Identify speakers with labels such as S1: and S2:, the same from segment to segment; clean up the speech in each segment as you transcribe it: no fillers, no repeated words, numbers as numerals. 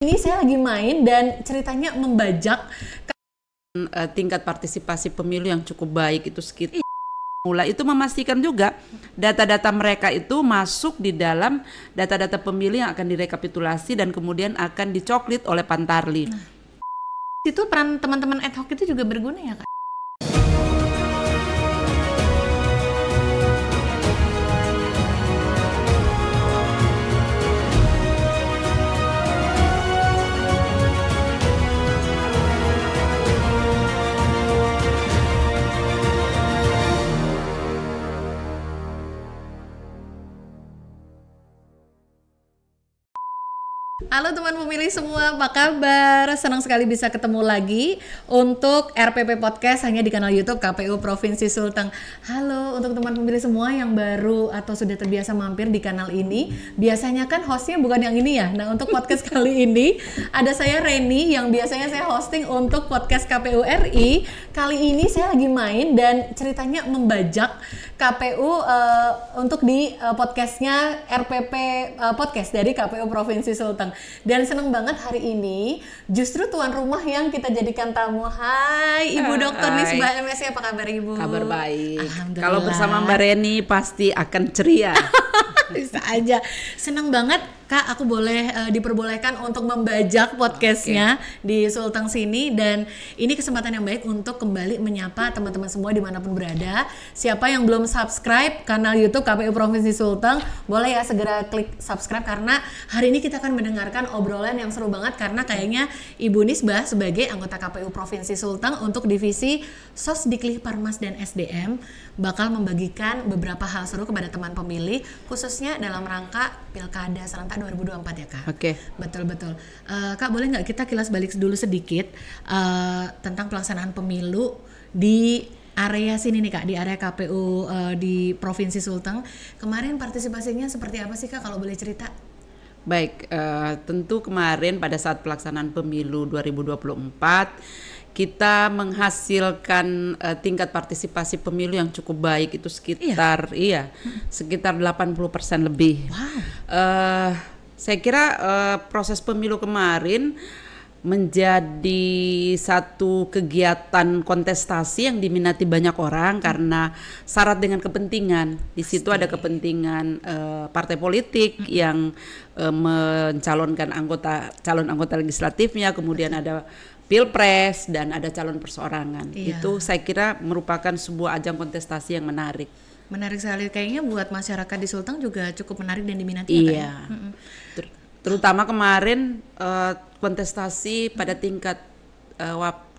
S1: Ini saya lagi main dan ceritanya membajak
S2: tingkat partisipasi pemilu yang cukup baik itu sekitar mulai itu memastikan juga data-data mereka itu masuk di dalam data-data pemilih yang akan direkapitulasi dan kemudian akan dicoklit oleh Pantarlih.
S1: Itu peran teman-teman ad hoc itu juga berguna ya Kak? Halo teman pemilih semua, apa kabar? Senang sekali bisa ketemu lagi untuk RPP Podcast hanya di kanal YouTube KPU Provinsi Sulteng. Halo untuk teman pemilih semua yang baru atau sudah terbiasa mampir di kanal ini. Biasanya kan hostnya bukan yang ini ya. Nah untuk podcast kali ini ada saya Reni yang biasanya saya hosting untuk podcast KPU RI. Kali ini saya lagi main dan ceritanya membajak KPU untuk di podcastnya RPP Podcast dari KPU Provinsi Sulteng. Dan seneng banget hari ini justru tuan rumah yang kita jadikan tamu. Hai Ibu Dr. Nisbah MSc, apa kabar Ibu?
S2: Kabar baik. Kalau bersama Mbak Reni pasti akan ceria.
S1: Bisa aja. Seneng banget Kak, aku boleh diperbolehkan untuk membajak podcastnya di Sulteng sini. Dan ini kesempatan yang baik untuk kembali menyapa teman-teman semua dimanapun berada. Siapa yang belum subscribe kanal YouTube KPU Provinsi Sulteng, boleh ya segera klik subscribe, karena hari ini kita akan mendengarkan obrolan yang seru banget. Karena kayaknya Ibu Nisbah sebagai anggota KPU Provinsi Sulteng untuk divisi Sosdiklik Parmas dan SDM bakal membagikan beberapa hal seru kepada teman pemilih, khususnya dalam rangka Pilkada serentak 2024 ya Kak.
S2: Oke.
S1: Betul. Kak, boleh nggak kita kilas balik dulu sedikit tentang pelaksanaan pemilu di area sini nih Kak, di area KPU di Provinsi Sulteng. Kemarin partisipasinya seperti apa sih Kak, kalau boleh cerita?
S2: Baik, tentu kemarin pada saat pelaksanaan pemilu 2024 kita menghasilkan tingkat partisipasi pemilu yang cukup baik itu sekitar sekitar 80% lebih.
S1: Wow.
S2: Saya kira proses pemilu kemarin menjadi satu kegiatan kontestasi yang diminati banyak orang karena syarat dengan kepentingan. Di situ ada kepentingan partai politik yang mencalonkan calon anggota legislatifnya, kemudian ada Pilpres dan ada calon perseorangan. Itu saya kira merupakan sebuah ajang kontestasi yang menarik.
S1: Menarik sekali, kayaknya buat masyarakat di Sulteng juga cukup menarik dan diminati
S2: ya Kak. Terutama kemarin kontestasi pada tingkat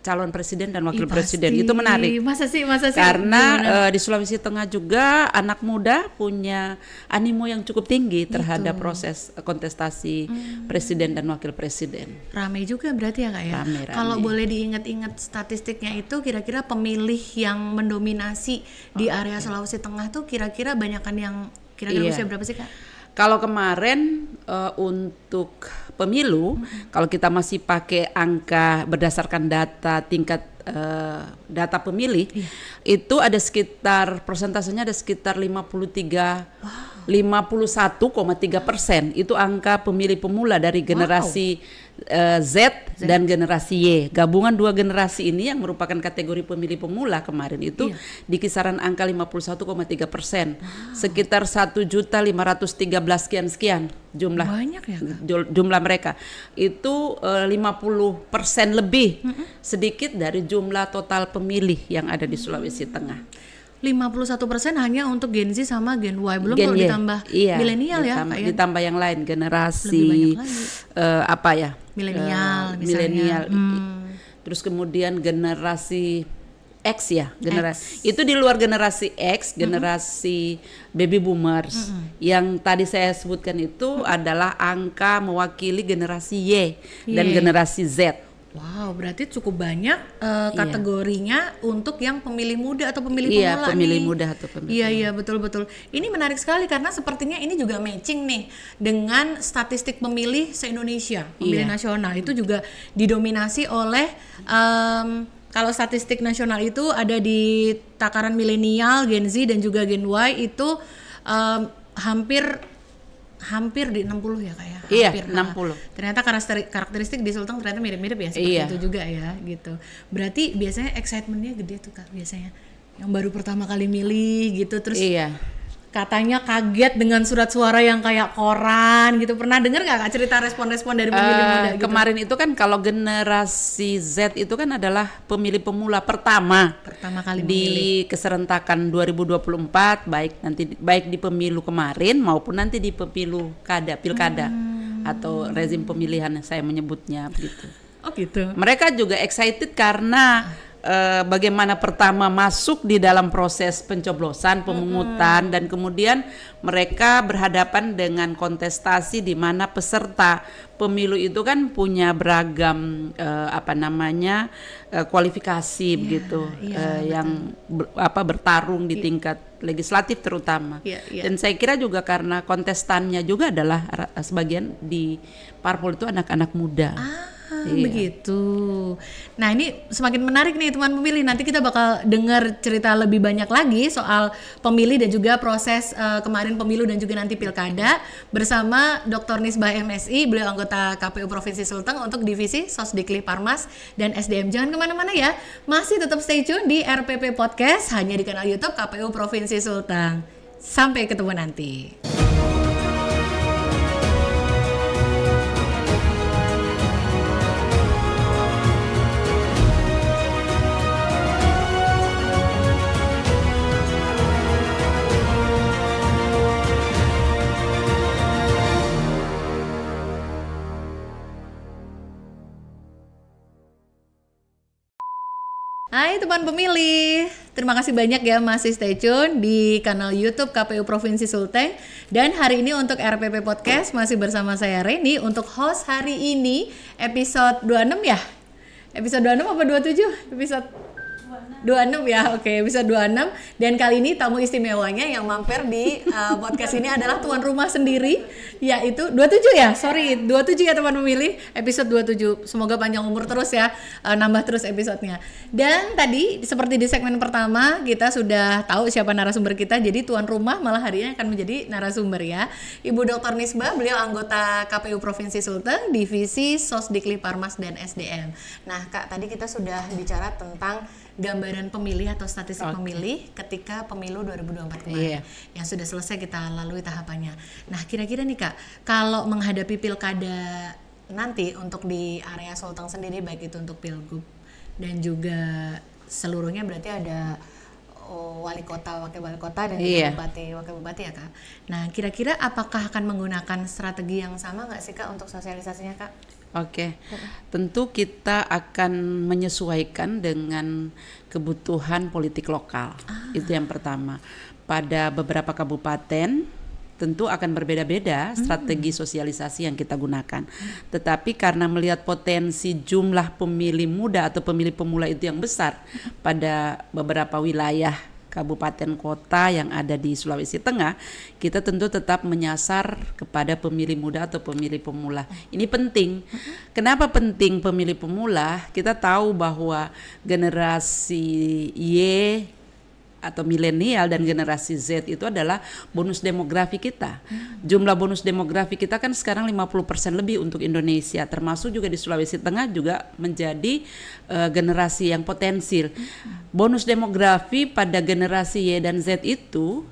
S2: calon presiden dan wakil presiden itu menarik.
S1: Masa sih?
S2: Karena di Sulawesi Tengah juga anak muda punya animo yang cukup tinggi terhadap proses kontestasi presiden dan wakil presiden.
S1: Ramai juga berarti ya Kak ya?
S2: Rame.
S1: Kalau boleh diingat-ingat statistiknya itu, kira-kira pemilih yang mendominasi di area Sulawesi Tengah tuh kira-kira banyakan yang kira-kira usia berapa sih Kak?
S2: Kalau kemarin untuk pemilu, kalau kita masih pakai angka berdasarkan data tingkat data pemilih, itu ada sekitar persentasenya ada sekitar 51,3%. Itu angka pemilih pemula dari generasi Z dan generasi Y. Gabungan dua generasi ini yang merupakan kategori pemilih pemula kemarin itu di kisaran angka 51,3%. Sekitar 1.513 sekian jumlah.
S1: Banyak ya Kak?
S2: Jumlah mereka itu 50% lebih sedikit dari jumlah total pemilih yang ada di Sulawesi Tengah.
S1: 51% hanya untuk Gen Z sama Gen Y, belum kalau ditambah milenial ya Kak ya?
S2: Ditambah yang lain generasi
S1: milenial
S2: terus kemudian generasi X ya, itu di luar generasi X, generasi baby boomers yang tadi saya sebutkan itu adalah angka mewakili generasi Y dan generasi Z.
S1: Wow, berarti cukup banyak kategorinya untuk yang pemilih muda atau pemilih pemula
S2: pemilih
S1: nih.
S2: muda atau pemilih pemula.
S1: Iya, betul. Ini menarik sekali karena sepertinya ini juga matching nih dengan statistik pemilih se-Indonesia, pemilih nasional itu juga didominasi oleh kalau statistik nasional itu ada di takaran milenial, Gen Z dan juga Gen Y itu hampir di 60 ya Kak ya.
S2: Iya,
S1: hampir
S2: 60.
S1: Ternyata karakteristik di Sulteng ternyata mirip-mirip ya seperti
S2: Iya.
S1: itu juga ya gitu. Berarti biasanya excitementnya gede tuh Kak biasanya. Yang baru pertama kali milih gitu terus
S2: Iya.
S1: katanya kaget dengan surat suara yang kayak koran gitu. Pernah dengar nggak Kak cerita respon-respon dari pemilih muda gitu?
S2: Kemarin itu kan kalau generasi Z itu kan adalah pemilih pemula pertama
S1: Kali
S2: di keserentakan 2024, baik di pemilu kemarin maupun nanti di pemilu pilkada atau rezim pemilihan saya menyebutnya begitu.
S1: Oh gitu.
S2: Mereka juga excited karena bagaimana pertama masuk di dalam proses pencoblosan, pemungutan, dan kemudian mereka berhadapan dengan kontestasi di mana peserta pemilu itu kan punya beragam kualifikasi begitu, yang bertarung di tingkat legislatif terutama. Dan saya kira juga karena kontestannya juga adalah sebagian di parpol itu anak-anak muda.
S1: Begitu. Nah ini semakin menarik nih teman pemilih. Nanti kita bakal dengar cerita lebih banyak lagi soal pemilih dan juga proses kemarin pemilu dan juga nanti pilkada bersama Dr. Nisbah MSI, beliau anggota KPU Provinsi Sulteng untuk divisi Sosdikli Parmas dan SDM. Jangan kemana-mana ya, masih tetap stay tune di RPP Podcast hanya di kanal YouTube KPU Provinsi Sulteng. Sampai ketemu nanti. Hai teman pemilih, terima kasih banyak ya masih stay tune di kanal YouTube KPU Provinsi Sulteng. Dan hari ini untuk RPP Podcast masih bersama saya Reni untuk host hari ini episode 26 ya? Episode 26 apa 27? Episode 26 ya, oke, episode 26. Dan kali ini tamu istimewanya yang mampir di podcast ini adalah tuan rumah sendiri, yaitu 27 ya, 27 ya teman pemilih, episode 27. Semoga panjang umur terus ya, nambah terus episodenya. Dan tadi seperti di segmen pertama kita sudah tahu siapa narasumber kita, jadi tuan rumah malah hari ini akan menjadi narasumber ya. Ibu Dr. Nisbah, beliau anggota KPU Provinsi Sulteng, divisi Sosdikli Parmas dan SDM. Nah Kak, tadi kita sudah bicara tentang gambaran pemilih atau statistik pemilih ketika pemilu 2024 kemarin yang sudah selesai kita lalui tahapannya. Nah kira-kira nih Kak, kalau menghadapi pilkada nanti untuk di area Sulteng sendiri, baik itu untuk pilgub dan juga seluruhnya berarti ada wali kota, wakil wali kota dan juga bupati, wakil bupati ya Kak. Nah kira-kira apakah akan menggunakan strategi yang sama nggak sih Kak untuk sosialisasinya Kak?
S2: Oke, tentu kita akan menyesuaikan dengan kebutuhan politik lokal. Itu yang pertama. Pada beberapa kabupaten tentu akan berbeda-beda strategi sosialisasi yang kita gunakan. Tetapi karena melihat potensi jumlah pemilih muda atau pemilih pemula itu yang besar pada beberapa wilayah kabupaten kota yang ada di Sulawesi Tengah, kita tentu tetap menyasar kepada pemilih muda atau pemilih pemula. Ini penting. Kenapa penting pemilih pemula? Kita tahu bahwa generasi Y atau milenial dan generasi Z itu adalah bonus demografi kita. Jumlah bonus demografi kita kan sekarang 50% lebih untuk Indonesia, termasuk juga di Sulawesi Tengah juga menjadi generasi yang potensial. Bonus demografi pada generasi Y dan Z itu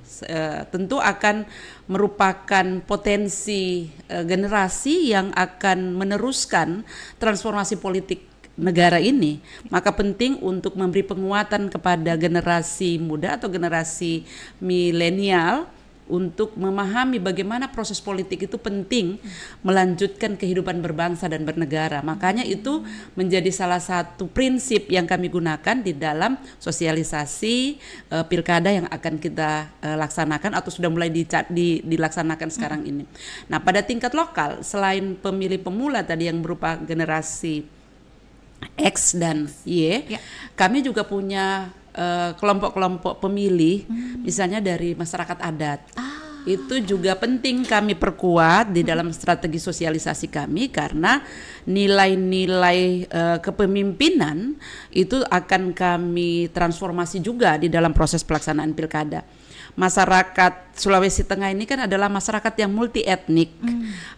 S2: tentu akan merupakan potensi generasi yang akan meneruskan transformasi politik negara ini. Maka penting untuk memberi penguatan kepada generasi muda atau generasi milenial untuk memahami bagaimana proses politik itu penting melanjutkan kehidupan berbangsa dan bernegara. Makanya itu menjadi salah satu prinsip yang kami gunakan di dalam sosialisasi pilkada yang akan kita laksanakan atau sudah mulai dilaksanakan sekarang ini. Nah, pada tingkat lokal selain pemilih pemula tadi yang berupa generasi X dan Y, kami juga punya kelompok-kelompok pemilih, misalnya dari masyarakat adat. Itu juga penting kami perkuat di dalam strategi sosialisasi kami karena nilai-nilai kepemimpinan itu akan kami transformasi juga di dalam proses pelaksanaan pilkada. masyarakat Sulawesi Tengah ini kan adalah masyarakat yang multi etnik.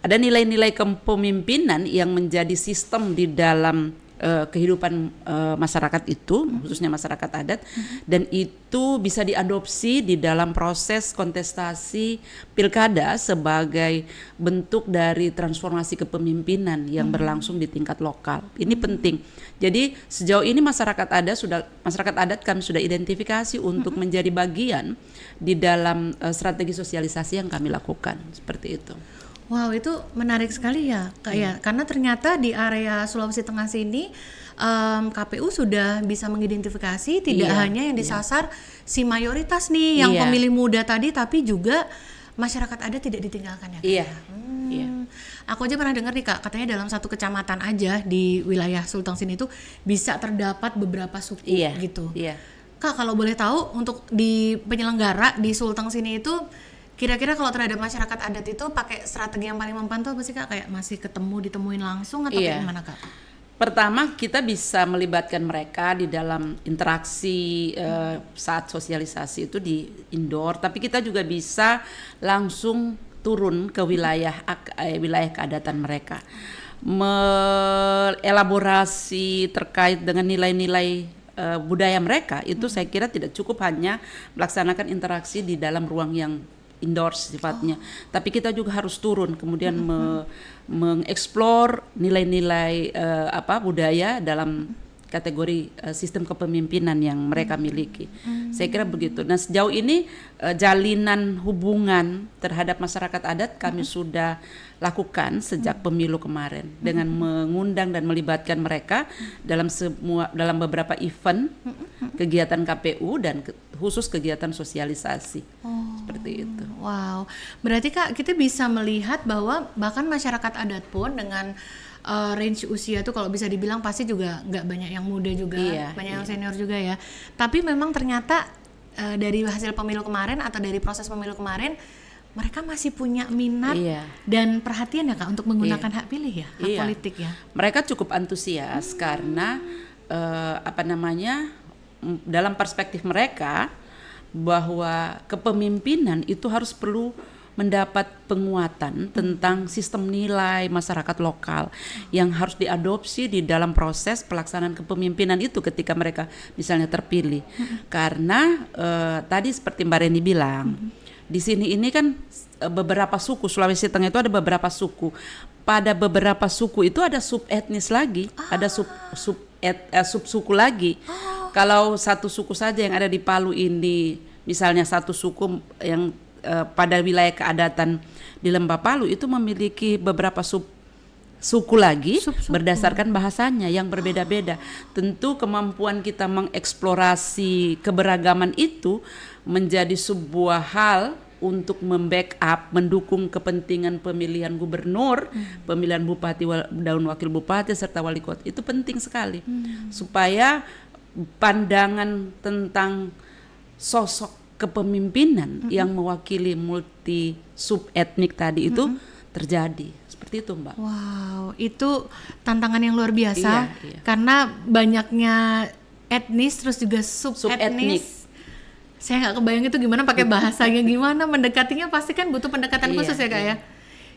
S2: Ada nilai-nilai kepemimpinan yang menjadi sistem di dalam kehidupan masyarakat itu, khususnya masyarakat adat, dan itu bisa diadopsi di dalam proses kontestasi pilkada sebagai bentuk dari transformasi kepemimpinan yang berlangsung di tingkat lokal. Ini penting. Jadi sejauh ini masyarakat adat kami sudah identifikasi untuk menjadi bagian di dalam strategi sosialisasi yang kami lakukan, seperti itu.
S1: Wow, itu menarik sekali ya, Kak ya. Karena ternyata di area Sulawesi Tengah sini KPU sudah bisa mengidentifikasi tidak hanya yang disasar si mayoritas nih yang pemilih muda tadi, tapi juga masyarakat adat tidak ditinggalkan ya, Kak.
S2: Iya.
S1: Aku aja pernah dengar nih, Kak, katanya dalam satu kecamatan aja di wilayah Sulteng sini itu bisa terdapat beberapa suku gitu.
S2: Iya.
S1: Kak, kalau boleh tahu untuk di penyelenggara di Sulteng sini itu kira-kira kalau terhadap masyarakat adat itu pakai strategi yang paling mempan tuh apa sih, Kak? Kayak masih ditemuin langsung atau kayak gimana, Kak?
S2: Pertama, kita bisa melibatkan mereka di dalam interaksi saat sosialisasi itu di indoor, tapi kita juga bisa langsung turun ke wilayah keadatan mereka, mengelaborasi terkait dengan nilai-nilai budaya mereka. Itu saya kira tidak cukup hanya melaksanakan interaksi di dalam ruang yang indoor sifatnya, tapi kita juga harus turun kemudian mengeksplor nilai-nilai budaya dalam kategori sistem kepemimpinan yang mereka miliki. Saya kira begitu. Nah, sejauh ini jalinan hubungan terhadap masyarakat adat kami sudah lakukan sejak pemilu kemarin dengan mengundang dan melibatkan mereka dalam beberapa event kegiatan KPU dan khusus kegiatan sosialisasi. Seperti itu.
S1: Wow. Berarti, Kak, kita bisa melihat bahwa bahkan masyarakat adat pun dengan range usia tuh kalau bisa dibilang pasti juga nggak banyak yang muda juga, banyak yang senior juga ya. Tapi memang ternyata dari hasil pemilu kemarin atau dari proses pemilu kemarin mereka masih punya minat dan perhatian ya, Kak, untuk menggunakan hak pilih ya, hak politik ya.
S2: Mereka cukup antusias karena dalam perspektif mereka bahwa kepemimpinan itu harus perlu mendapat penguatan tentang sistem nilai masyarakat lokal yang harus diadopsi di dalam proses pelaksanaan kepemimpinan itu ketika mereka misalnya terpilih. Karena tadi seperti Mbak Reni bilang, di sini ini kan beberapa suku, Sulawesi Tengah itu ada beberapa suku. Pada beberapa suku itu ada sub etnis lagi, ada sub suku lagi. Kalau satu suku saja yang ada di Palu ini, misalnya satu suku yang pada wilayah keadatan di Lembah Palu itu memiliki beberapa suku lagi berdasarkan bahasanya yang berbeda-beda. Tentu kemampuan kita mengeksplorasi keberagaman itu menjadi sebuah hal untuk membackup, mendukung kepentingan pemilihan gubernur, pemilihan bupati dan wakil bupati serta wali kota. Itu penting sekali supaya pandangan tentang sosok kepemimpinan yang mewakili multi sub etnik tadi itu terjadi. Seperti itu, Mbak.
S1: Wow, itu tantangan yang luar biasa karena banyaknya etnis terus juga sub etnis. Saya nggak kebayang itu gimana pakai bahasanya, gimana mendekatinya, pasti kan butuh pendekatan khusus ya, Kak ya.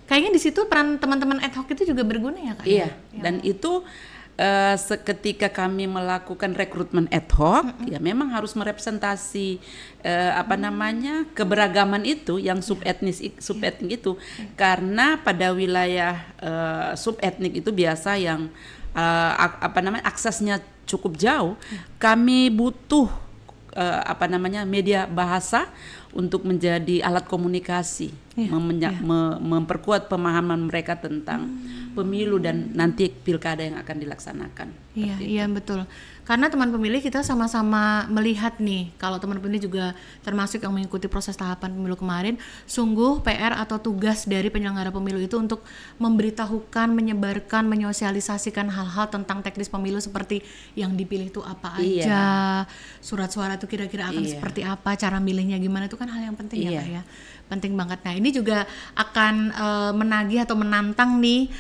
S1: Kayaknya di situ peran teman-teman ad hoc itu juga berguna ya, Kak.
S2: Dan itu ketika kami melakukan rekrutmen ad hoc, ya memang harus merepresentasi keberagaman itu yang sub etnik itu, karena pada wilayah sub etnik itu biasa yang aksesnya cukup jauh, kami butuh media bahasa untuk menjadi alat komunikasi, memperkuat pemahaman mereka tentang pemilu dan nanti pilkada yang akan dilaksanakan.
S1: Iya, betul. Karena teman pemilih kita sama-sama melihat nih, kalau teman pemilih juga termasuk yang mengikuti proses tahapan pemilu kemarin, sungguh PR atau tugas dari penyelenggara pemilu itu untuk memberitahukan, menyebarkan, menyosialisasikan hal-hal tentang teknis pemilu seperti yang dipilih itu apa aja, surat suara itu kira-kira akan seperti apa, cara milihnya gimana, itu kan hal yang penting ya, Kak ya. Penting banget. Nah, ini juga akan menagih atau menantang nih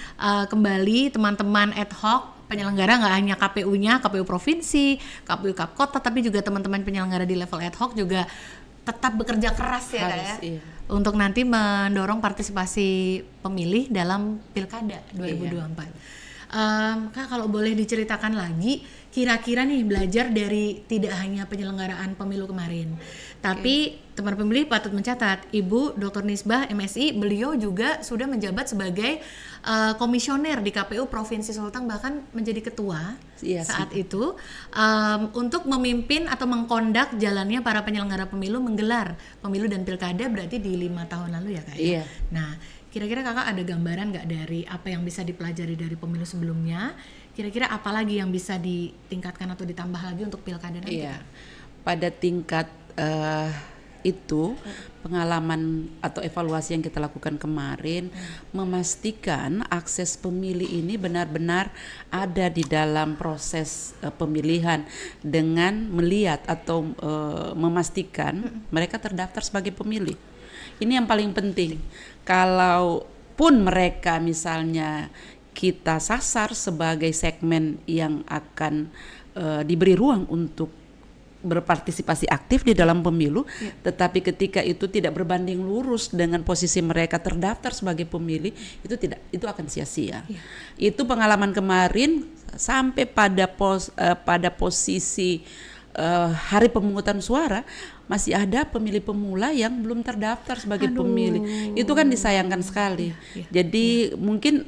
S1: kembali teman-teman ad hoc penyelenggara, nggak hanya KPU-nya, KPU provinsi, KPU Kap Kota, tapi juga teman-teman penyelenggara di level ad hoc juga tetap bekerja keras ya Kak ya.
S2: Iya.
S1: Untuk nanti mendorong partisipasi pemilih dalam Pilkada 2024. Kak, kalau boleh diceritakan lagi, kira-kira nih belajar dari tidak hanya penyelenggaraan pemilu kemarin, tapi teman pemilih patut mencatat, Ibu Dr. Nisbah MSI, beliau juga sudah menjabat sebagai komisioner di KPU Provinsi Sulteng, bahkan menjadi ketua saat itu, untuk memimpin atau mengkondak jalannya para penyelenggara pemilu menggelar pemilu dan pilkada, berarti di 5 tahun lalu ya Kak.
S2: Iya.
S1: Nah, kira-kira Kakak ada gambaran nggak dari apa yang bisa dipelajari dari pemilu sebelumnya? Kira-kira apa lagi yang bisa ditingkatkan atau ditambah lagi untuk pilkada nanti?
S2: Iya. Pada tingkat itu pengalaman atau evaluasi yang kita lakukan kemarin memastikan akses pemilih ini benar-benar ada di dalam proses pemilihan dengan melihat atau memastikan mereka terdaftar sebagai pemilih. Ini yang paling penting. Kalaupun mereka misalnya kita sasar sebagai segmen yang akan diberi ruang untuk berpartisipasi aktif di dalam pemilu, tetapi ketika itu tidak berbanding lurus dengan posisi mereka terdaftar sebagai pemilih, itu akan sia-sia. Itu pengalaman kemarin sampai pada posisi hari pemungutan suara masih ada pemilih pemula yang belum terdaftar sebagai pemilih. Itu kan disayangkan sekali. Jadi mungkin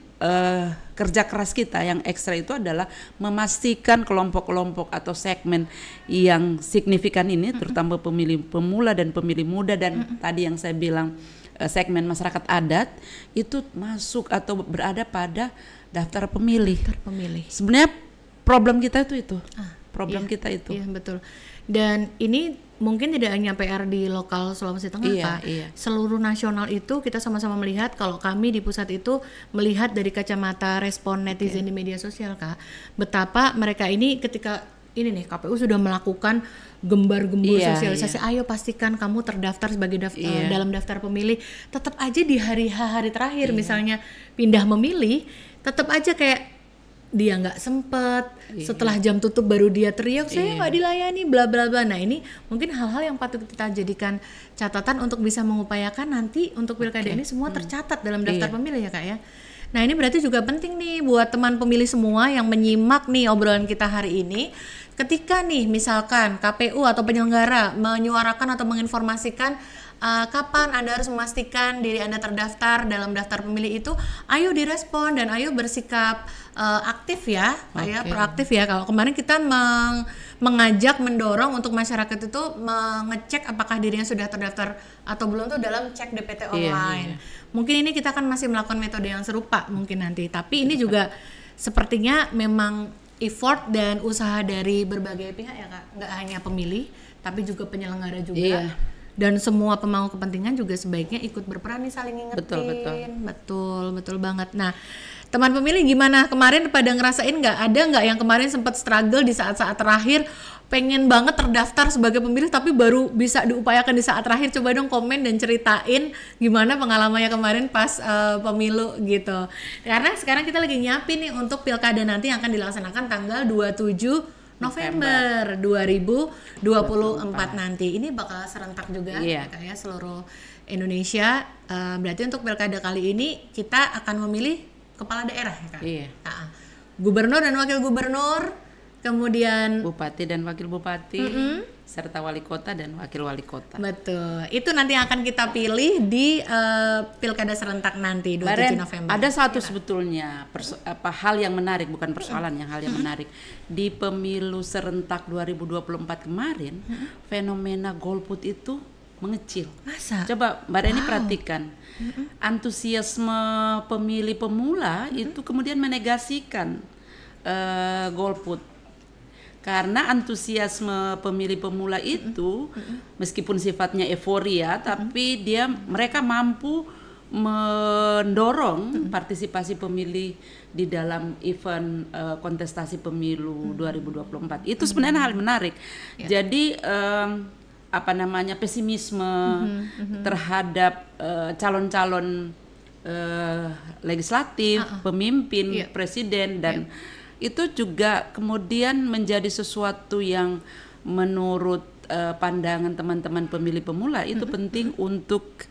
S2: kerja keras kita yang ekstra itu adalah memastikan kelompok-kelompok atau segmen yang signifikan ini, terutama pemilih pemula dan pemilih muda dan tadi yang saya bilang segmen masyarakat adat itu masuk atau berada pada daftar pemilih. Sebenarnya problem kita itu. Problem kita itu.
S1: Iya, betul. Dan ini mungkin tidak hanya PR di lokal Sulawesi Tengah, Kak. Seluruh nasional itu kita sama-sama melihat, kalau kami di pusat itu melihat dari kacamata respon netizen di media sosial, Kak. Betapa mereka ini ketika ini nih KPU sudah melakukan gembar-gembor sosialisasi, ayo pastikan kamu terdaftar sebagai dalam daftar pemilih. Tetap aja di hari terakhir misalnya pindah memilih, tetap aja kayak dia nggak sempet, setelah jam tutup baru dia teriak saya nggak dilayani bla bla bla. Nah ini mungkin hal-hal yang patut kita jadikan catatan untuk bisa mengupayakan nanti untuk pilkada ini semua tercatat dalam daftar pemilih ya Kak ya. Nah ini berarti juga penting nih buat teman pemilih semua yang menyimak nih obrolan kita hari ini. Ketika nih misalkan KPU atau penyelenggara menyuarakan atau menginformasikan kapan Anda harus memastikan diri Anda terdaftar dalam daftar pemilih itu, ayo direspon dan ayo bersikap aktif ya, proaktif ya. Kalau kemarin kita mengajak, mendorong untuk masyarakat itu mengecek apakah dirinya sudah terdaftar atau belum tuh dalam cek DPT online. Mungkin ini kita akan masih melakukan metode yang serupa mungkin nanti, tapi ini juga sepertinya memang effort dan usaha dari berbagai pihak ya Kak, nggak hanya pemilih tapi juga penyelenggara juga. Dan semua pemangku kepentingan juga sebaiknya ikut berperan nih, saling ngingetin. Betul banget. Nah, teman pemilih gimana kemarin, pada ngerasain nggak yang kemarin sempat struggle di saat-saat terakhir, pengen banget terdaftar sebagai pemilih tapi baru bisa diupayakan di saat terakhir? Coba dong komen dan ceritain gimana pengalamannya kemarin pas pemilu gitu. Karena sekarang kita lagi nyiapin nih untuk pilkada nanti yang akan dilaksanakan tanggal 27 November 2024 nanti. Ini bakal serentak juga kayak seluruh Indonesia. Berarti untuk pilkada kali ini kita akan memilih kepala daerah ya Kak? Gubernur dan wakil gubernur, kemudian
S2: bupati dan wakil bupati, serta wali kota dan wakil wali kota.
S1: Betul. Itu nanti yang akan kita pilih di pilkada serentak nanti 27 November.
S2: Ada satu sebetulnya hal yang menarik, bukan persoalan hal yang menarik di pemilu serentak 2024 kemarin, fenomena golput itu mengecil.
S1: Masa?
S2: Coba Mbak Reni perhatikan, antusiasme pemilih pemula itu kemudian menegasikan golput. Karena antusiasme pemilih pemula itu meskipun sifatnya euforia, tapi mereka mampu mendorong partisipasi pemilih di dalam event kontestasi pemilu 2024. Itu sebenarnya hal menarik. Jadi pesimisme terhadap calon-calon legislatif, pemimpin, presiden dan itu juga kemudian menjadi sesuatu yang menurut pandangan teman-teman pemilih pemula itu penting untuk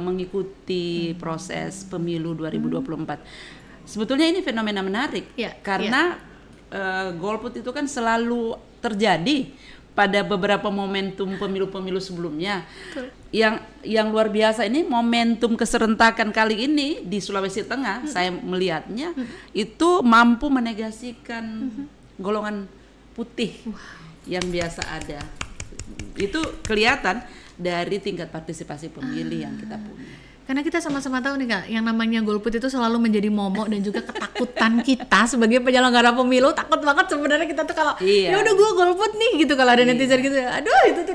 S2: mengikuti proses pemilu 2024. Sebetulnya ini fenomena menarik karena golput itu kan selalu terjadi pada beberapa momentum pemilu-pemilu sebelumnya. Yang luar biasa ini momentum keserentakan kali ini di Sulawesi Tengah, saya melihatnya itu mampu menegasikan golongan putih yang biasa ada. Itu kelihatan dari tingkat partisipasi pemilih yang kita punya.
S1: Karena kita sama-sama tahu nih Kak, yang namanya golput itu selalu menjadi momok dan juga ketakutan kita sebagai penyelenggara pemilu. Takut banget sebenarnya kita tuh kalau ya udah gue golput nih gitu, kalau ada netizen gitu, aduh itu tuh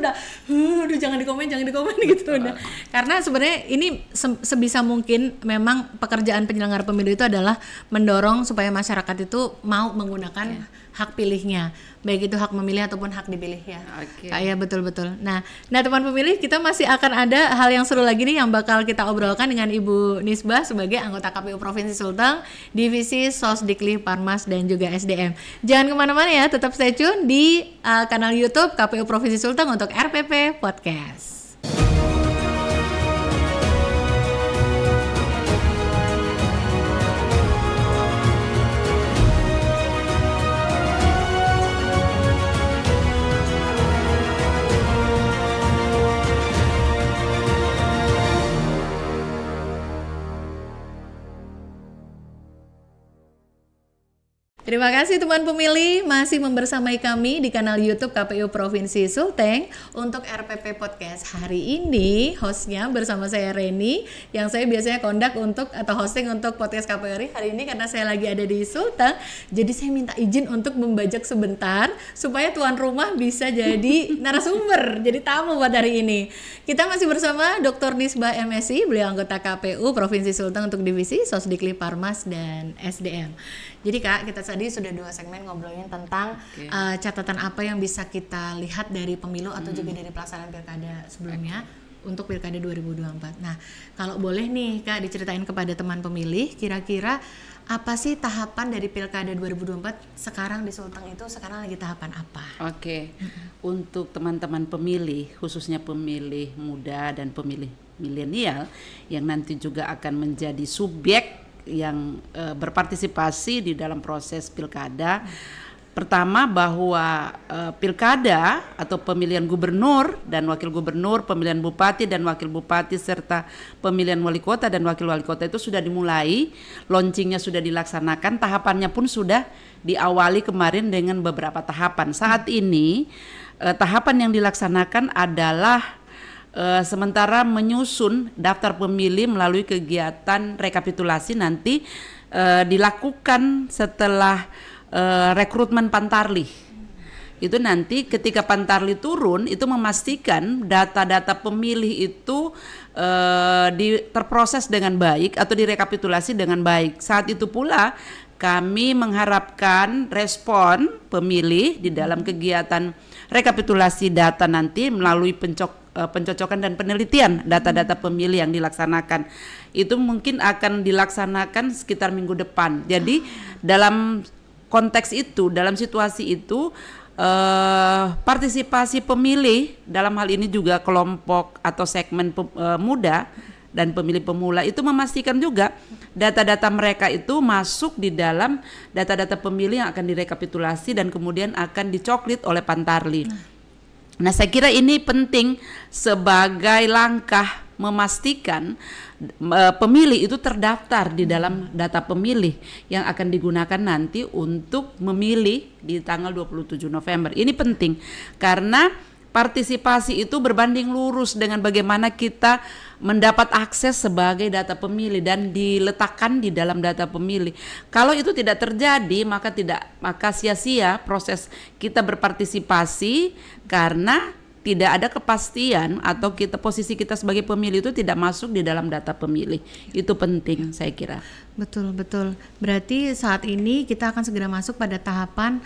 S1: udah jangan dikomen gitu udah. Karena sebenarnya ini sebisa mungkin memang pekerjaan penyelenggara pemilu itu adalah mendorong supaya masyarakat itu mau menggunakan hak pilihnya, baik itu hak memilih ataupun hak dipilih ya. Kayak betul-betul. Nah teman pemilih, kita masih akan ada hal yang seru lagi nih yang bakal kita obrolkan dengan Ibu Nisbah sebagai anggota KPU Provinsi Sulteng, Divisi Sosdikli, Parmas dan juga SDM. Jangan kemana-mana ya, tetap stay tune di kanal YouTube KPU Provinsi Sulteng untuk RPP Podcast. Terima kasih teman pemilih masih membersamai kami di kanal YouTube KPU Provinsi Sulteng untuk RPP Podcast. Hari ini hostnya bersama saya Reni, yang saya biasanya kondak untuk atau hosting untuk podcast KPU hari ini karena saya lagi ada di Sulteng. Jadi saya minta izin untuk membajak sebentar supaya tuan rumah bisa jadi narasumber, jadi tamu buat hari ini. Kita masih bersama Dr. Nisbah MSI, beliau anggota KPU Provinsi Sulteng untuk Divisi Sosdikli, Parmas dan SDM. Jadi Kak, kita tadi sudah 2 segmen ngobrolin tentang catatan apa yang bisa kita lihat dari pemilu atau juga dari pelaksanaan pilkada sebelumnya untuk pilkada 2024. Nah, kalau boleh nih Kak diceritain kepada teman pemilih, kira-kira apa sih tahapan dari pilkada 2024 sekarang di Sulteng itu sekarang lagi tahapan apa?
S2: Untuk teman-teman pemilih, khususnya pemilih muda dan pemilih milenial yang nanti juga akan menjadi subjek yang berpartisipasi di dalam proses pilkada. Pertama, bahwa pilkada atau pemilihan gubernur dan wakil gubernur, pemilihan bupati dan wakil bupati, serta pemilihan wali kota dan wakil wali kota itu sudah dimulai, launchingnya sudah dilaksanakan, tahapannya pun sudah diawali kemarin dengan beberapa tahapan. Saat ini tahapan yang dilaksanakan adalah sementara menyusun daftar pemilih melalui kegiatan rekapitulasi nanti dilakukan setelah rekrutmen Pantarlih. Itu nanti ketika Pantarlih turun itu memastikan data-data pemilih itu terproses dengan baik atau direkapitulasi dengan baik. Saat itu pula kami mengharapkan respon pemilih di dalam kegiatan rekapitulasi data nanti melalui pencocokan dan penelitian data-data pemilih yang dilaksanakan. Itu mungkin akan dilaksanakan sekitar minggu depan. Jadi dalam konteks itu, dalam situasi itu, partisipasi pemilih dalam hal ini juga kelompok atau segmen muda dan pemilih pemula itu memastikan juga data-data mereka itu masuk di dalam data-data pemilih yang akan direkapitulasi dan kemudian akan dicoklit oleh Pantarlih. Nah, saya kira ini penting sebagai langkah memastikan pemilih itu terdaftar di dalam data pemilih yang akan digunakan nanti untuk memilih di tanggal 27 November. Ini penting karena partisipasi itu berbanding lurus dengan bagaimana kita mendapat akses sebagai data pemilih dan diletakkan di dalam data pemilih. Kalau itu tidak terjadi, maka sia-sia proses kita berpartisipasi karena tidak ada kepastian atau posisi kita sebagai pemilih itu tidak masuk di dalam data pemilih. Itu penting saya kira.
S1: Betul. Berarti saat ini kita akan segera masuk pada tahapan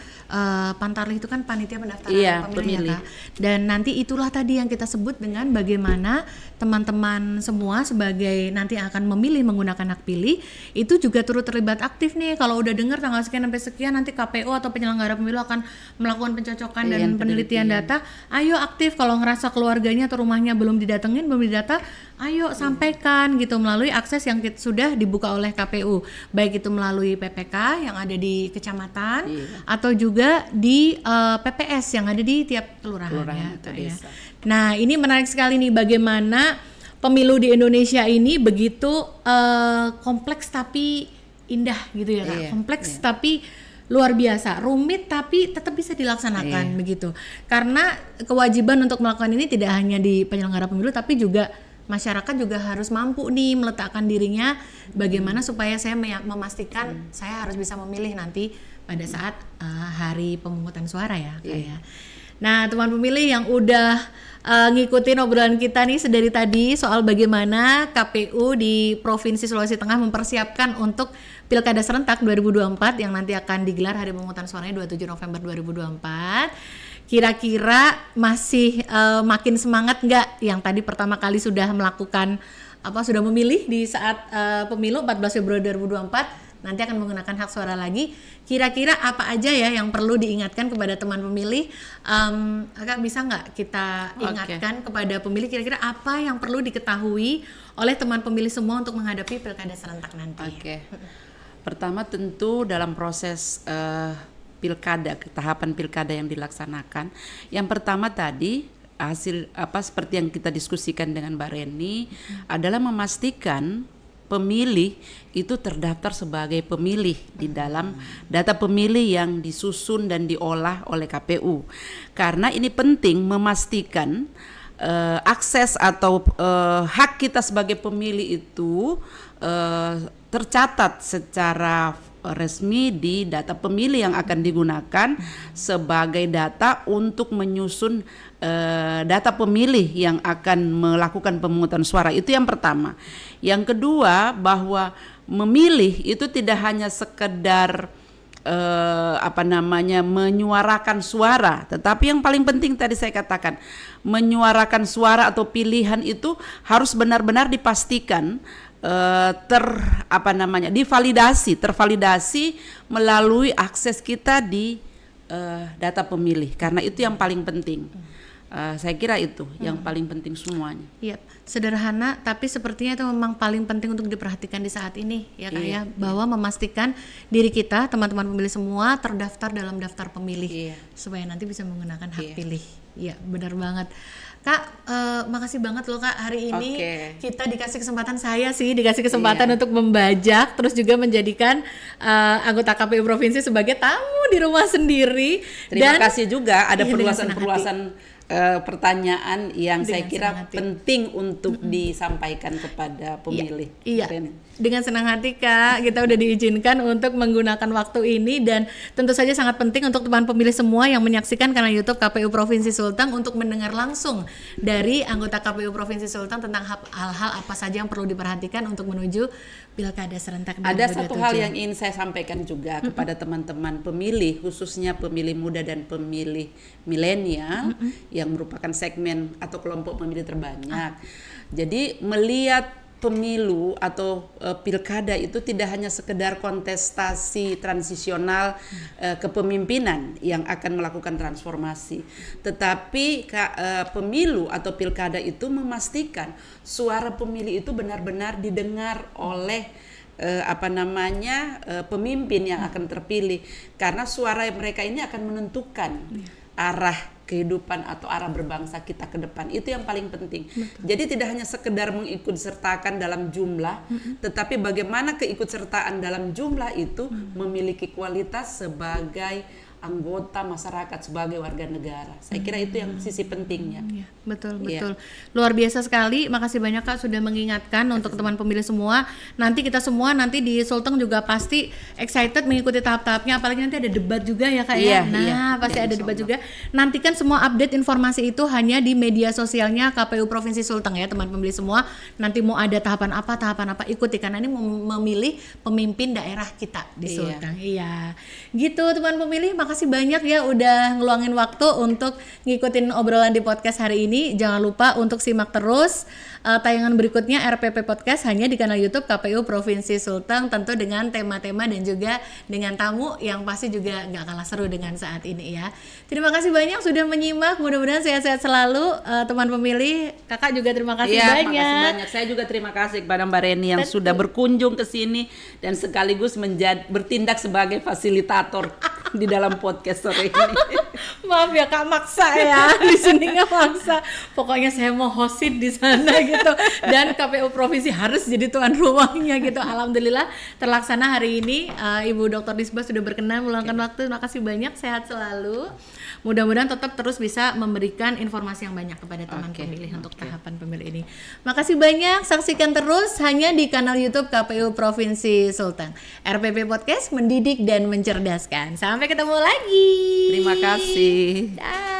S1: Pantarlih itu kan panitia pendaftaran pemilih. Ya, Kak. Dan nanti itulah tadi yang kita sebut dengan bagaimana teman-teman semua sebagai nanti akan memilih menggunakan hak pilih itu juga turut terlibat aktif nih. Kalau udah dengar tanggal sekian sampai sekian nanti KPU atau penyelenggara pemilu akan melakukan pencocokan dan penelitian data. Ayo aktif, kalau ngerasa keluarganya atau rumahnya belum didatengin, belum didata, ayo sampaikan gitu melalui akses yang sudah dibuka oleh KPU, baik itu melalui PPK yang ada di kecamatan atau juga di PPS yang ada di tiap kelurahan ya. Nah, ini menarik sekali nih bagaimana pemilu di Indonesia ini begitu kompleks tapi indah gitu ya Kak. Kompleks tapi luar biasa, rumit tapi tetap bisa dilaksanakan begitu. Karena kewajiban untuk melakukan ini tidak hanya di penyelenggara pemilu tapi juga masyarakat juga harus mampu nih meletakkan dirinya bagaimana supaya saya memastikan saya harus bisa memilih nanti pada saat hari pemungutan suara ya. Nah, teman pemilih yang udah ngikutin obrolan kita nih sedari tadi soal bagaimana KPU di Provinsi Sulawesi Tengah mempersiapkan untuk Pilkada Serentak 2024 yang nanti akan digelar hari pemungutan suaranya 27 November 2024. Kira-kira masih makin semangat nggak yang tadi pertama kali sudah melakukan sudah memilih di saat pemilu 14 Februari 2024 nanti akan menggunakan hak suara lagi. Kira-kira apa aja ya yang perlu diingatkan kepada teman pemilih? Agak bisa nggak kita ingatkan kepada pemilih kira-kira apa yang perlu diketahui oleh teman pemilih semua untuk menghadapi Pilkada Serentak nanti?
S2: Pertama tentu dalam proses tahapan pilkada yang dilaksanakan, yang pertama tadi hasil seperti yang kita diskusikan dengan Mbak Reni adalah memastikan pemilih itu terdaftar sebagai pemilih di dalam data pemilih yang disusun dan diolah oleh KPU. Karena ini penting memastikan akses atau hak kita sebagai pemilih itu tercatat secara resmi di data pemilih yang akan digunakan sebagai data untuk menyusun data pemilih yang akan melakukan pemungutan suara. Itu yang pertama. Yang kedua, bahwa memilih itu tidak hanya sekedar menyuarakan suara, tetapi yang paling penting tadi saya katakan, menyuarakan suara atau pilihan itu harus benar-benar dipastikan tervalidasi melalui akses kita di data pemilih, karena itu yang paling penting. Saya kira itu yang paling penting semuanya.
S1: Iya, sederhana tapi sepertinya itu memang paling penting untuk diperhatikan di saat ini ya Kak ya, bahwa memastikan diri kita, teman-teman pemilih semua terdaftar dalam daftar pemilih supaya nanti bisa menggunakan hak pilih. Iya, benar banget. Kak, makasih banget loh Kak, hari ini kita dikasih kesempatan untuk membajak, terus juga menjadikan anggota KPU Provinsi sebagai tamu di rumah sendiri.
S2: Terima kasih juga ada perluasan pertanyaan yang saya kira penting untuk disampaikan kepada pemilih.
S1: Iya. Dengan senang hati Kak, kita udah diizinkan untuk menggunakan waktu ini, dan tentu saja sangat penting untuk teman pemilih semua yang menyaksikan kanal YouTube KPU Provinsi Sulteng untuk mendengar langsung dari anggota KPU Provinsi Sulteng tentang hal-hal apa saja yang perlu diperhatikan untuk menuju Pilkada Serentak 2027.
S2: Ada satu hal yang ingin saya sampaikan juga kepada teman-teman pemilih, khususnya pemilih muda dan pemilih milenial yang merupakan segmen atau kelompok pemilih terbanyak. Jadi melihat pemilu atau pilkada itu tidak hanya sekedar kontestasi transisional kepemimpinan yang akan melakukan transformasi, tetapi pemilu atau pilkada itu memastikan suara pemilih itu benar-benar didengar oleh pemimpin yang akan terpilih, karena suara mereka ini akan menentukan arah kehidupan atau arah berbangsa kita ke depan. Itu yang paling penting. Jadi tidak hanya sekedar mengikutsertakan dalam jumlah, tetapi bagaimana keikutsertaan dalam jumlah itu memiliki kualitas sebagai anggota masyarakat, sebagai warga negara. Saya kira itu yang sisi pentingnya.
S1: Ya, betul. Luar biasa sekali. Makasih banyak Kak sudah mengingatkan untuk teman pemilih semua. Nanti kita semua nanti di Sulteng juga pasti excited mengikuti tahap-tahapnya. Apalagi nanti ada debat juga ya Kak ya. Pasti ada debat juga. Nantikan semua update informasi itu hanya di media sosialnya KPU Provinsi Sulteng ya teman pemilih semua. Nanti mau ada tahapan apa ikuti, karena ini memilih pemimpin daerah kita di Sulteng. Iya. Gitu teman pemilih, makasih banyak ya udah ngeluangin waktu untuk ngikutin obrolan di podcast hari ini. Jangan lupa untuk simak terus tayangan berikutnya RPP Podcast hanya di kanal YouTube KPU Provinsi Sulteng, tentu dengan tema-tema dan juga dengan tamu yang pasti juga nggak kalah seru dengan saat ini ya. Terima kasih banyak sudah menyimak, mudah-mudahan sehat-sehat selalu teman pemilih. Kakak juga terima kasih banyak.
S2: Makasih banyak. Saya juga terima kasih kepada Mbak Reni yang sudah berkunjung ke sini dan sekaligus bertindak sebagai fasilitator di dalam podcast sore ini.
S1: Maaf ya Kak, maksa ya. Di sini nggak maksa. Pokoknya saya mau hostin di sana gitu. Dan KPU Provinsi harus jadi tuan rumahnya gitu. Alhamdulillah terlaksana hari ini. Ibu Dr. Disbah sudah berkenan meluangkan waktu. Terima kasih banyak. Sehat selalu. Mudah-mudahan tetap terus bisa memberikan informasi yang banyak kepada teman pemilih untuk tahapan pemilu ini. Makasih banyak. Saksikan terus hanya di kanal YouTube KPU Provinsi Sulteng. RPP Podcast mendidik dan mencerdaskan. Sampai ketemu lagi.
S2: Terima kasih.
S1: Dah.